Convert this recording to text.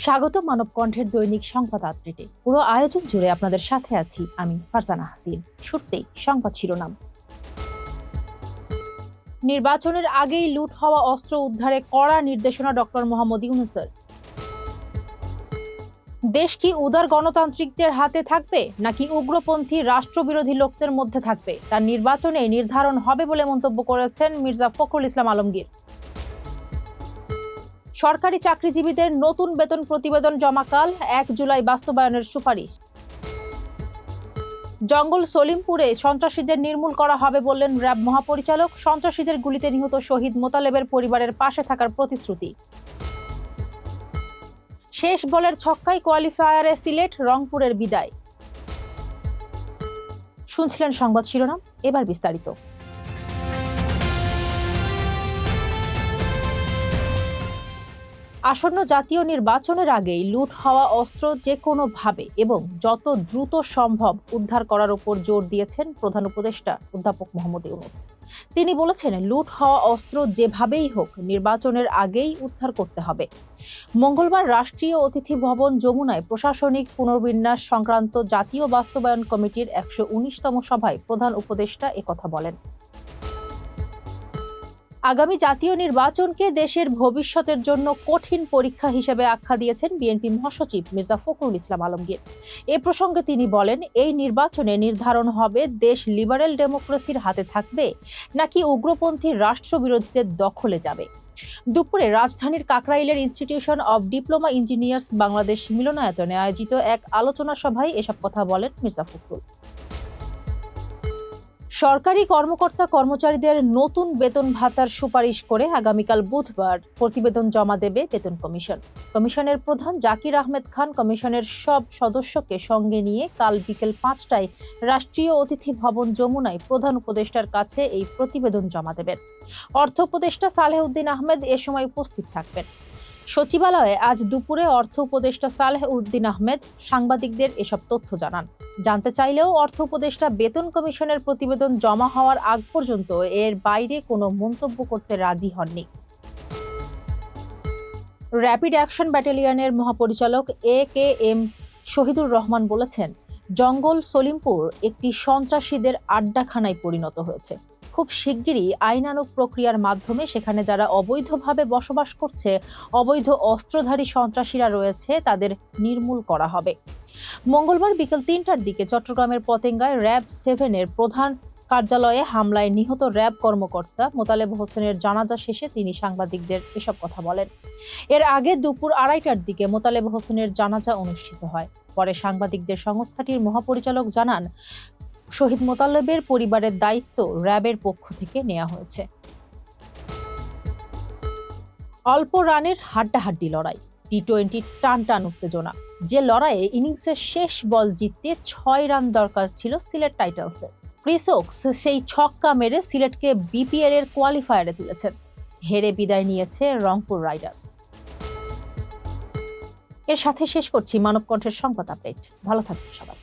স্বাগত মানব কণ্ঠের দৈনিক সংবাদ আপডেটে। পুরো আয়োজন জুড়ে আপনাদের সাথে আছি আমি ফারজানা হাসিন। শুরুতেই সংবাদ শিরোনাম। নির্বাচনের আগেই লুট হওয়া অস্ত্র উদ্ধারে কড়া নির্দেশনা ডক্টর মোহাম্মদ ইউনূসের। দেশ কি উদার গণতান্ত্রিকদের হাতে থাকবে নাকি উগ্রপন্থী রাষ্ট্রবিরোধী লোকদের মধ্যে থাকবে, তা নির্বাচনে নির্ধারণ হবে বলে মন্তব্য করেছেন মির্জা ফখরুল ইসলাম আলমগীর। সরকারি চাকরিজীবীদের নতুন বেতন প্রতিবেদন জমাকাল, ১ জুলাই বাস্তবায়নের সুপারিশ। জঙ্গল সলিমপুরে সন্ত্রাসীদের নির্মূল করা হবে বললেন র্যাব মহাপরিচালক। সন্ত্রাসীদের গুলিতে নিহত শহীদ মোতালেবের পরিবারের পাশে থাকার প্রতিশ্রুতি। শেষ বলের ছক্কায় কোয়ালিফায়ারে সিলেট, রংপুরের বিদায়। শুনছিলেন সংবাদ শিরোনাম, এবার বিস্তারিত। আসন্ন জাতীয় নির্বাচনের আগেই লুট হওয়া অস্ত্র যে কোনোভাবে এবং যত দ্রুত সম্ভব উদ্ধার করার উপর জোর দিয়েছেন প্রধান উপদেষ্টা অধ্যাপক মোহাম্মদ ইউনূস। তিনি বলেছেন, লুট হওয়া অস্ত্র যেভাবেই হোক নির্বাচনের আগেই উদ্ধার করতে হবে। মঙ্গলবার রাষ্ট্রীয় অতিথি ভবন যমুনায় প্রশাসনিক পুনর্বিন্যাস সংক্রান্ত জাতীয় বাস্তবায়ন কমিটির ১১৯তম সভায় প্রধান উপদেষ্টা একথা বলেন। আগামী জাতীয় নির্বাচনকে দেশের ভবিষ্যতের জন্য কঠিন পরীক্ষা হিসেবে আখ্যা দিয়েছেন বিএনপি মহাসচিব মির্জা ফখরুল ইসলাম আলমগীর। এ প্রসঙ্গে তিনি বলেন, এই নির্বাচনে নির্ধারণ হবে দেশ লিবারেল ডেমোক্রেসির হাতে থাকবে নাকি উগ্রপন্থী রাষ্ট্রবিরোধীদের দখলে যাবে। দুপুরে রাজধানীর কাকরাইলের institution of diploma engineers Bangladesh মিলনায়তনে আয়োজিত এক আলোচনা সভায় এসব কথা বলেন মির্জা ফখরুল। সরকারি কর্মকর্তা কর্মচারীদের নতুন বেতন ভাতার সুপারিশ করে আগামীকাল বুধবার প্রতিবেদন জমা দেবে বেতন কমিশন। কমিশনের প্রধান জাকির আহমেদ খান কমিশনের সব সদস্যকে সঙ্গে নিয়ে কাল বিকেল ৫টায় রাষ্ট্রীয় অতিথি ভবন যমুনায় প্রধান উপদেষ্টার কাছে এই প্রতিবেদন জমা দেবেন। অর্থ উপদেষ্টা সালেহ উদ্দিন আহমেদ এ সময় উপস্থিত থাকবেন। সচিবালয়ে আজ দুপুরে অর্থ উপদেষ্টা সালেহ উদ্দিন আহমেদ সাংবাদিকদের এসব তথ্য জানান। জানতে চাইলেও অর্থ উপদেষ্টা বেতন কমিশনের প্রতিবেদন জমা হওয়ার আগ পর্যন্ত এর বাইরে কোনো মন্তব্য করতে রাজি হননি। র্যাপিড অ্যাকশন ব্যাটালিয়নের মহাপরিচালক AKM শহীদুর রহমান বলেছেন, জঙ্গল সলিমপুর একটি সন্ত্রাসীদের আড্ডাখানায় পরিণত হয়েছে। খুব শিগগিরই আইনানুগ প্রক্রিয়ার মাধ্যমে সেখানে যারা অবৈধভাবে বসবাস করছে, অবৈধ অস্ত্রধারী সন্ত্রাসীরা রয়েছে, তাদের নির্মূল করা হবে। মঙ্গলবার বিকেল ৩টার দিকে চট্টগ্রামের পতেঙ্গায় র্যাব 7-এর প্রধান কার্যালয়ে হামলায় নিহত র্যাব কর্মকর্তা মোতালেব হোসেনের জানাজা শেষে তিনি সাংবাদিকদের এসব কথা বলেন। এর আগে দুপুর ২:৩০টার দিকে মোতালেব হোসেনের জানাজা অনুষ্ঠিত হয়। পরে সাংবাদিকদের সংস্থাটির মহাপরিচালক জানান, শহীদ মোতালেবের পরিবারের দায়িত্ব র্যাবের পক্ষ থেকে নেওয়া হয়েছে। অল্প রানের হাড্ডাহাড্ডি লড়াই, টি-20 টান উত্তেজনা। যে লড়াইয়ে ইনিংসের শেষ বল জিততে ৬ রান দরকার ছিল সিলেট টাইটান্সের। ক্রিস ওকস সেই ছক্কা মেরে সিলেটকে বিপিএল এর কোয়ালিফায়ারে তুলেছেন। হেরে বিদায় নিয়েছে রংপুর রাইডার্স। এর সাথে শেষ করছি মানব কণ্ঠের সংবাদ আপডেট। ভালো থাকবেন সবাই।